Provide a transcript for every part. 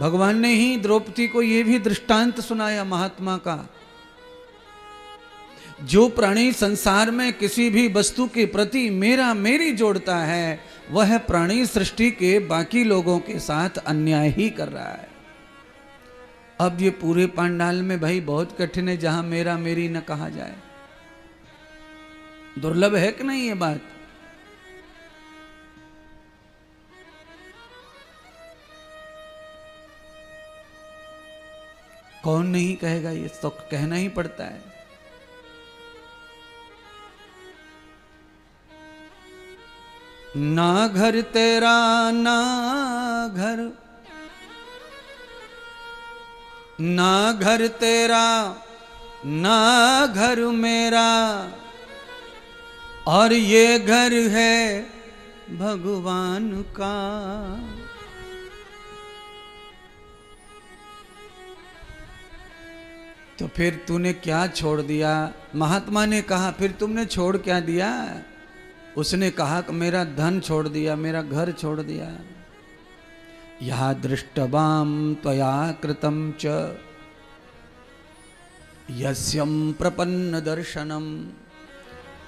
भगवान ने ही द्रौपदी को यह भी दृष्टांत सुनाया महात्मा का। जो प्राणी संसार में किसी भी वस्तु के प्रति मेरा मेरी जोड़ता है, वह प्राणी सृष्टि के बाकी लोगों के साथ अन्याय ही कर रहा है। अब ये पूरे पांडाल में भाई बहुत कठिन है जहां मेरा मेरी न कहा जाए। दुर्लभ है कि नहीं ये बात? कौन नहीं कहेगा? ये तो कहना ही पड़ता है। ना घर तेरा ना घर, ना घर तेरा ना घर मेरा, और ये घर है भगवान का। तो फिर तूने क्या छोड़ दिया? महात्मा ने कहा फिर तुमने छोड़ क्या दिया? उसने कहा कि मेरा धन छोड़ दिया, मेरा घर छोड़ दिया। या दृष्टवाम त्वया कृतम च यस्यम प्रपन्न दर्शनम।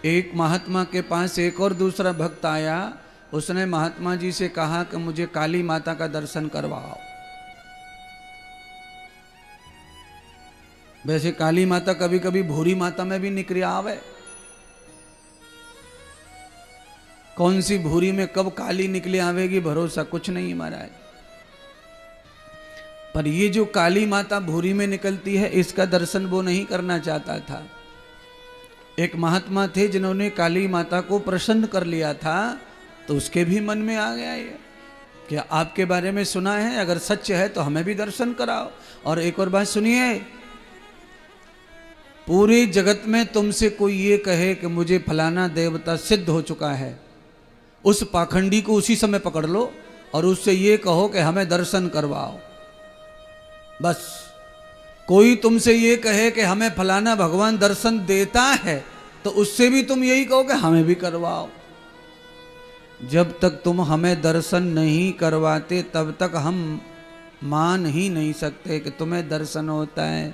एक महात्मा के पास एक और दूसरा भक्त आया। उसने महात्मा जी से कहा कि मुझे काली माता का दर्शन करवाओ। वैसे काली माता कभी कभी भूरी माता में भी निकरी आवे। कौन सी भूरी में कब काली निकले आवेगी भरोसा कुछ नहीं महाराज। पर ये जो काली माता भूरी में निकलती है, इसका दर्शन वो नहीं करना चाहता था। एक महात्मा थे जिन्होंने काली माता को प्रसन्न कर लिया था, तो उसके भी मन में आ गया ये कि आपके बारे में सुना है, अगर सच है तो हमें भी दर्शन कराओ। और एक और बात सुनिए, पूरे जगत में तुमसे कोई ये कहे कि मुझे फलाना देवता सिद्ध हो चुका है, उस पाखंडी को उसी समय पकड़ लो और उससे ये कहो कि हमें दर्शन करवाओ। बस कोई तुमसे ये कहे कि हमें फलाना भगवान दर्शन देता है, तो उससे भी तुम यही कहो कि हमें भी करवाओ। जब तक तुम हमें दर्शन नहीं करवाते तब तक हम मान ही नहीं सकते कि तुम्हें दर्शन होता है।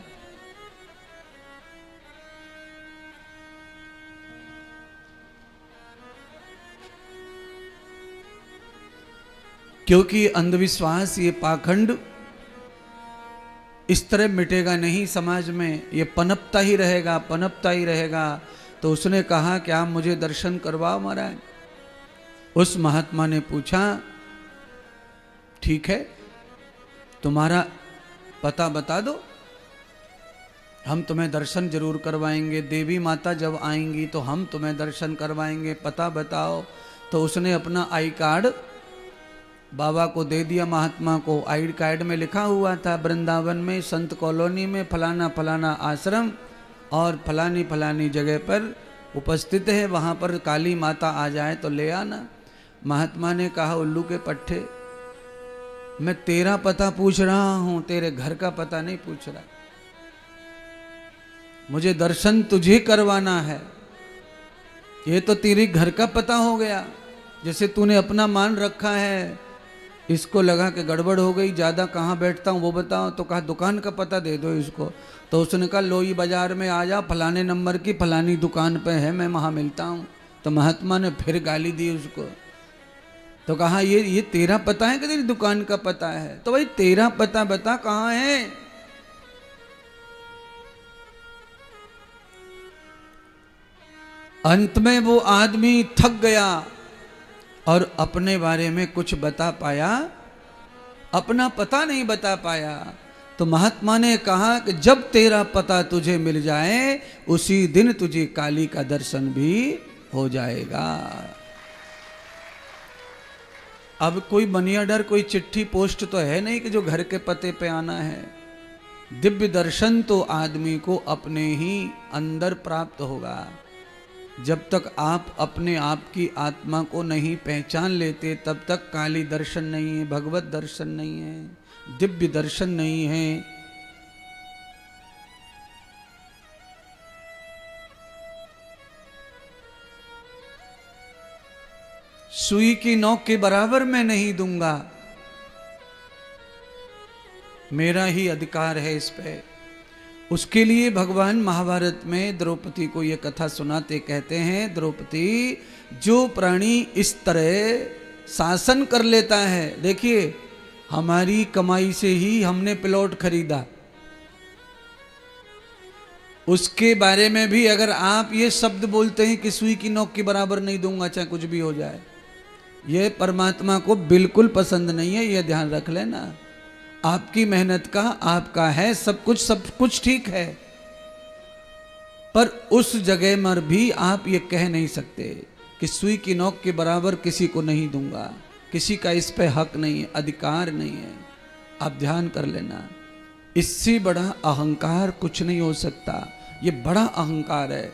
क्योंकि अंधविश्वास, ये पाखंड इस तरह मिटेगा नहीं समाज में, ये पनपता ही रहेगा, पनपता ही रहेगा। तो उसने कहा कि आप मुझे दर्शन करवाओ महाराज। उस महात्मा ने पूछा ठीक है, तुम्हारा पता बता दो, हम तुम्हें दर्शन जरूर करवाएंगे। देवी माता जब आएंगी तो हम तुम्हें दर्शन करवाएंगे, पता बताओ। तो उसने अपना आई कार्ड बाबा को दे दिया, महात्मा को। आई कार्ड में लिखा हुआ था वृंदावन में संत कॉलोनी में फलाना फलाना आश्रम और फलानी फलानी जगह पर उपस्थित है, वहाँ पर काली माता आ जाए तो ले आना। महात्मा ने कहा उल्लू के पट्टे, मैं तेरा पता पूछ रहा हूँ, तेरे घर का पता नहीं पूछ रहा। मुझे दर्शन तुझे करवाना है। ये तो तेरे घर का पता हो गया, जैसे तूने अपना मान रखा है। इसको लगा कि गड़बड़ हो गई, ज़्यादा कहाँ बैठता हूँ वो बताओ। तो कहा दुकान का पता दे दो इसको। तो उसने कहा लोई बाजार में आ जा, फलाने नंबर की फलानी दुकान पे है, मैं वहाँ मिलता हूँ। तो महात्मा ने फिर गाली दी उसको। तो कहा ये तेरा पता है कि तेरी दुकान का पता है? तो भाई तेरा पता बता कहाँ है। अंत में वो आदमी थक गया और अपने बारे में कुछ बता पाया, अपना पता नहीं बता पाया। तो महात्मा ने कहा कि जब तेरा पता तुझे मिल जाए उसी दिन तुझे काली का दर्शन भी हो जाएगा। अब कोई मनी ऑर्डर, कोई चिट्ठी पोस्ट तो है नहीं कि जो घर के पते पे आना है। दिव्य दर्शन तो आदमी को अपने ही अंदर प्राप्त होगा। जब तक आप अपने आप की आत्मा को नहीं पहचान लेते तब तक काली दर्शन नहीं है, भगवत दर्शन नहीं है, दिव्य दर्शन नहीं है। सुई की नोक के बराबर मैं नहीं दूंगा। मेरा ही अधिकार है इस पे। उसके लिए भगवान महाभारत में द्रौपदी को ये कथा सुनाते कहते हैं, द्रौपदी जो प्राणी इस तरह शासन कर लेता है, देखिए हमारी कमाई से ही हमने प्लॉट खरीदा, उसके बारे में भी अगर आप ये शब्द बोलते हैं कि सुई की नोक के बराबर नहीं दूंगा चाहे कुछ भी हो जाए, ये परमात्मा को बिल्कुल पसंद नहीं है, ये ध्यान रख लेना। आपकी मेहनत का आपका है, सब कुछ ठीक है, पर उस जगह पर भी आप ये कह नहीं सकते कि सुई की नोक के बराबर किसी को नहीं दूंगा, किसी का इस पे हक नहीं है, अधिकार नहीं है। आप ध्यान कर लेना, इससे बड़ा अहंकार कुछ नहीं हो सकता। ये बड़ा अहंकार है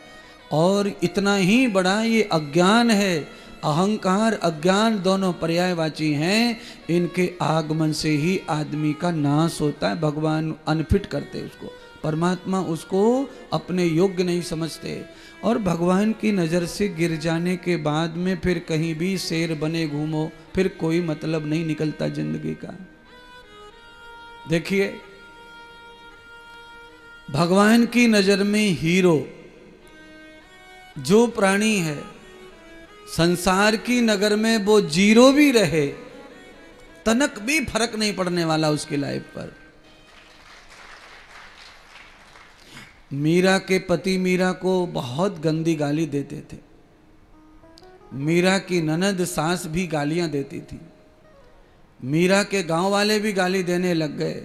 और इतना ही बड़ा ये अज्ञान है। अहंकार अज्ञान दोनों पर्यायवाची हैं, इनके आगमन से ही आदमी का नाश होता है। भगवान अनफिट करते उसको, परमात्मा उसको अपने योग्य नहीं समझते, और भगवान की नज़र से गिर जाने के बाद में फिर कहीं भी शेर बने घूमो, फिर कोई मतलब नहीं निकलता जिंदगी का। देखिए भगवान की नजर में हीरो जो प्राणी है, संसार की नगर में वो जीरो भी रहे, तनक भी फर्क नहीं पड़ने वाला उसकी लाइफ पर। मीरा के पति मीरा को बहुत गंदी गाली देते थे, मीरा की ननद सास भी गालियां देती थी, मीरा के गांव वाले भी गाली देने लग गए।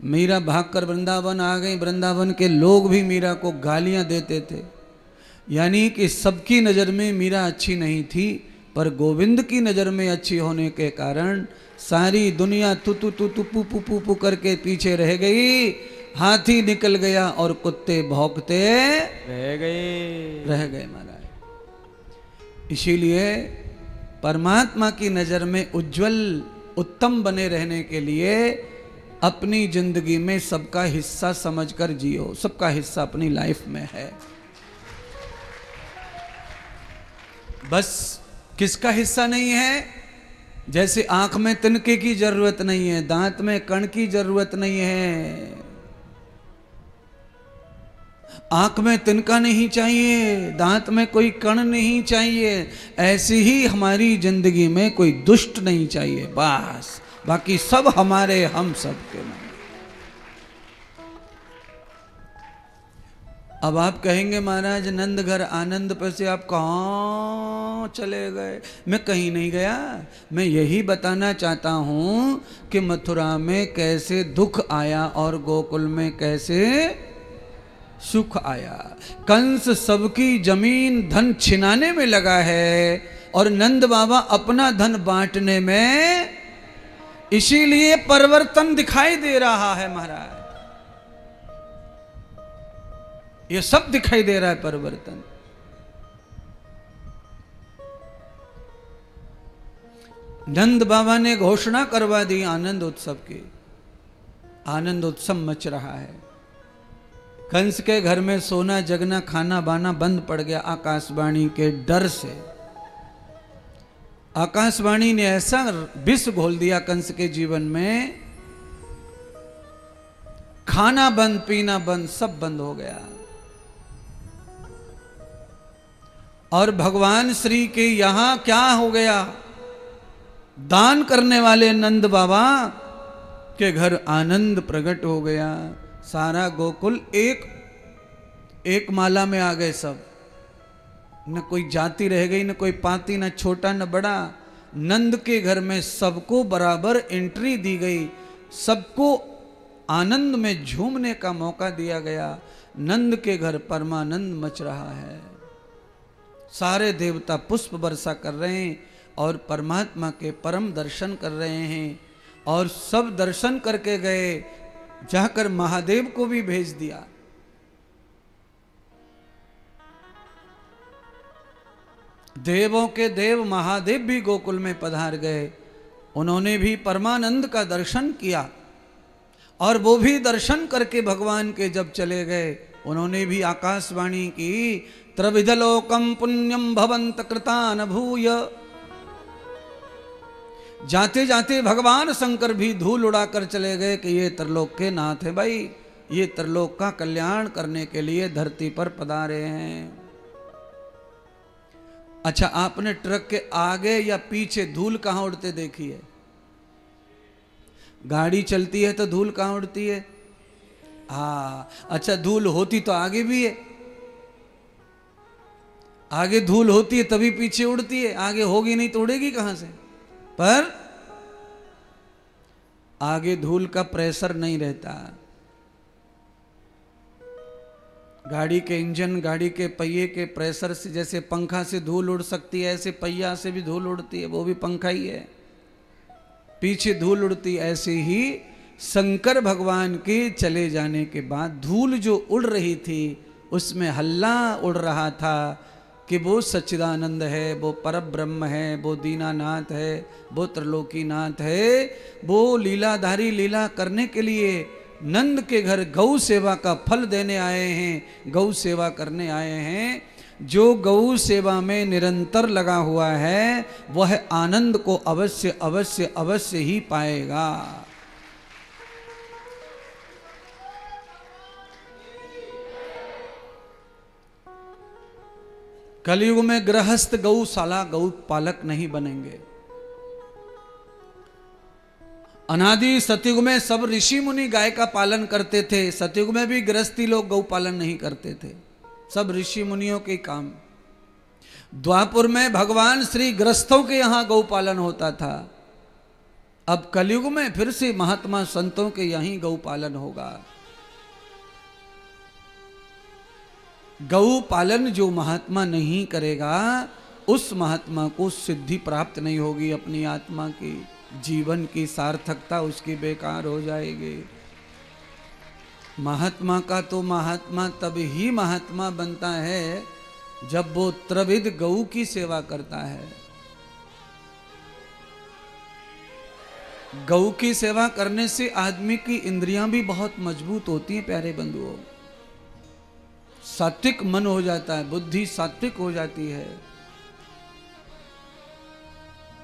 मीरा भागकर वृंदावन आ गई, वृंदावन के लोग भी मीरा को गालियां देते थे। यानी कि सबकी नज़र में मीरा अच्छी नहीं थी, पर गोविंद की नज़र में अच्छी होने के कारण सारी दुनिया तू तू तू तू पू पू पू पू करके पीछे रह गई। हाथी निकल गया और कुत्ते भौंकते रह गए महाराज। इसीलिए परमात्मा की नज़र में उज्जवल उत्तम बने रहने के लिए अपनी जिंदगी में सबका हिस्सा समझकर जियो। सबका हिस्सा अपनी लाइफ में है, बस किसका हिस्सा नहीं है? जैसे आंख में तिनके की जरूरत नहीं है, दांत में कण की जरूरत नहीं है, आंख में तिनका नहीं चाहिए, दांत में कोई कण नहीं चाहिए, ऐसी ही हमारी जिंदगी में कोई दुष्ट नहीं चाहिए, बस बाकी सब हमारे, हम सब के मन। अब आप कहेंगे महाराज नंद घर आनंद पर से आप कहाँ चले गए? मैं कहीं नहीं गया, मैं यही बताना चाहता हूं कि मथुरा में कैसे दुख आया और गोकुल में कैसे सुख आया। कंस सबकी जमीन धन छिनाने में लगा है और नंद बाबा अपना धन बांटने में, इसीलिए परिवर्तन दिखाई दे रहा है महाराज। ये सब दिखाई दे रहा है परिवर्तन। नंद बाबा ने घोषणा करवा दी आनंद उत्सव की, आनंद उत्सव मच रहा है। कंस के घर में सोना जगना खाना बाना बंद पड़ गया आकाशवाणी के डर से। आकाशवाणी ने ऐसा विष घोल दिया कंस के जीवन में, खाना बंद पीना बंद सब बंद हो गया। और भगवान श्री के यहां क्या हो गया? दान करने वाले नंद बाबा के घर आनंद प्रकट हो गया। सारा गोकुल एक माला में आ गए सब, न कोई जाति रह गई, न कोई पाती, न छोटा न बड़ा। नंद के घर में सबको बराबर एंट्री दी गई, सबको आनंद में झूमने का मौका दिया गया। नंद के घर परमानंद मच रहा है, सारे देवता पुष्प वर्षा कर रहे हैं और परमात्मा के परम दर्शन कर रहे हैं। और सब दर्शन करके गए, जाकर महादेव को भी भेज दिया। देवों के देव महादेव भी गोकुल में पधार गए, उन्होंने भी परमानंद का दर्शन किया। और वो भी दर्शन करके भगवान के जब चले गए, उन्होंने भी आकाशवाणी की, त्रिविधलोकम पुण्यम भवंत कृतान भूय जाते जाते भगवान शंकर भी धूल उड़ाकर चले गए कि ये त्रिलोक के नाथ है भाई, ये त्रिलोक का कल्याण करने के लिए धरती पर पधारे हैं। अच्छा, आपने ट्रक के आगे या पीछे धूल कहां उड़ते देखी है? गाड़ी चलती है तो धूल कहां उड़ती है? हाँ, अच्छा धूल होती तो आगे भी है, आगे धूल होती है तभी पीछे उड़ती है, आगे होगी नहीं तो उड़ेगी कहां से? पर आगे धूल का प्रेशर नहीं रहता। गाड़ी के इंजन, गाड़ी के पहिए के प्रेशर से जैसे पंखा से धूल उड़ सकती है, ऐसे पहिया से भी धूल उड़ती है, वो भी पंखा ही है, पीछे धूल उड़ती। ऐसे ही शंकर भगवान के चले जाने के बाद धूल जो उड़ रही थी उसमें हल्ला उड़ रहा था कि वो सच्चिदानंद है, वो परब्रह्म है, वो दीनानाथ है, वो त्रिलोकीनाथ है, वो लीलाधारी लीला करने के लिए नंद के घर गौ सेवा का फल देने आए हैं, गौ सेवा करने आए हैं। जो गौ सेवा में निरंतर लगा हुआ है वह आनंद को अवश्य अवश्य अवश्य ही पाएगा। कलयुग में गृहस्थ गौशाला गौ पालक नहीं बनेंगे। अनादि सतयुग में सब ऋषि मुनि गाय का पालन करते थे, सतयुग में भी गृहस्थी लोग गौ पालन नहीं करते थे, सब ऋषि मुनियों के काम। द्वापुर में भगवान श्री गृहस्थों के यहां गौ पालन होता था, अब कलयुग में फिर से महात्मा संतों के यहीं गौ पालन होगा। गौ पालन जो महात्मा नहीं करेगा उस महात्मा को सिद्धि प्राप्त नहीं होगी, अपनी आत्मा की जीवन की सार्थकता उसकी बेकार हो जाएगी। महात्मा का तो महात्मा तब ही महात्मा बनता है जब वो त्रिविध गौ की सेवा करता है। गौ की सेवा करने से आदमी की इंद्रियां भी बहुत मजबूत होती हैं प्यारे बंधुओं, सात्विक मन हो जाता है, बुद्धि सात्विक हो जाती है।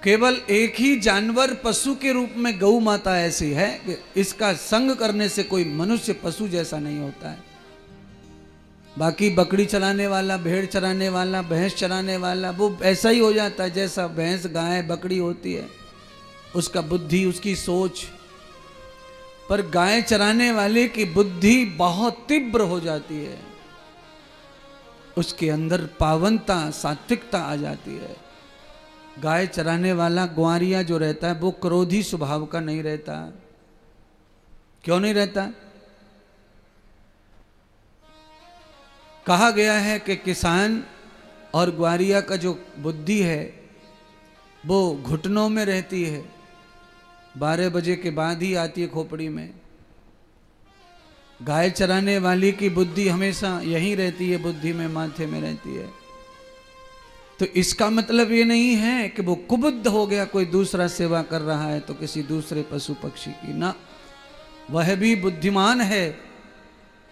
केवल एक ही जानवर पशु के रूप में गौ माता ऐसी है कि इसका संग करने से कोई मनुष्य पशु जैसा नहीं होता है। बाकी बकरी चलाने वाला, भेड़ चराने वाला, भैंस चराने वाला वो ऐसा ही हो जाता है जैसा भैंस गाय बकरी होती है, उसका बुद्धि उसकी सोच। पर गाय चराने वाले की बुद्धि बहुत तीव्र हो जाती है, उसके अंदर पावनता सात्विकता आ जाती है। गाय चराने वाला ग्वारिया जो रहता है वो क्रोधी स्वभाव का नहीं रहता। क्यों नहीं रहता? कहा गया है कि किसान और ग्वारिया का जो बुद्धि है वो घुटनों में रहती है, 12 बजे के बाद ही आती है खोपड़ी में। गाय चराने वाली की बुद्धि हमेशा यहीं रहती है, बुद्धि में, माथे में रहती है। तो इसका मतलब ये नहीं है कि वो कुबुद्ध हो गया, कोई दूसरा सेवा कर रहा है तो किसी दूसरे पशु पक्षी की, ना, वह भी बुद्धिमान है।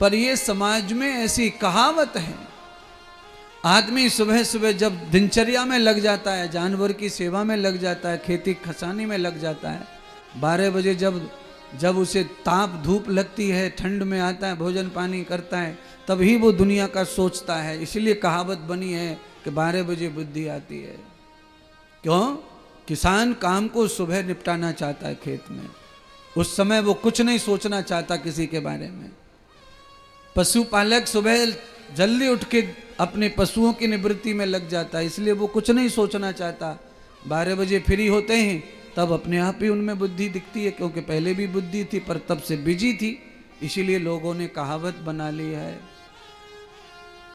पर ये समाज में ऐसी कहावत है, आदमी सुबह सुबह जब दिनचर्या में लग जाता है, जानवर की सेवा में लग जाता है, खेती खसानी में लग जाता है, 12 बजे जब उसे ताप धूप लगती है, ठंड में आता है, भोजन पानी करता है, तभी वो दुनिया का सोचता है। इसलिए कहावत बनी है कि 12 बजे बुद्धि आती है। क्यों? किसान काम को सुबह निपटाना चाहता है खेत में, उस समय वो कुछ नहीं सोचना चाहता किसी के बारे में। पशुपालक सुबह जल्दी उठ के अपने पशुओं की निवृत्ति में लग जाता है, इसलिए वो कुछ नहीं सोचना चाहता। 12 बजे फ्री होते हैं तब अपने आप ही उनमें बुद्धि दिखती है, क्योंकि पहले भी बुद्धि थी पर तब से बिजी थी, इसीलिए लोगों ने कहावत बना ली है।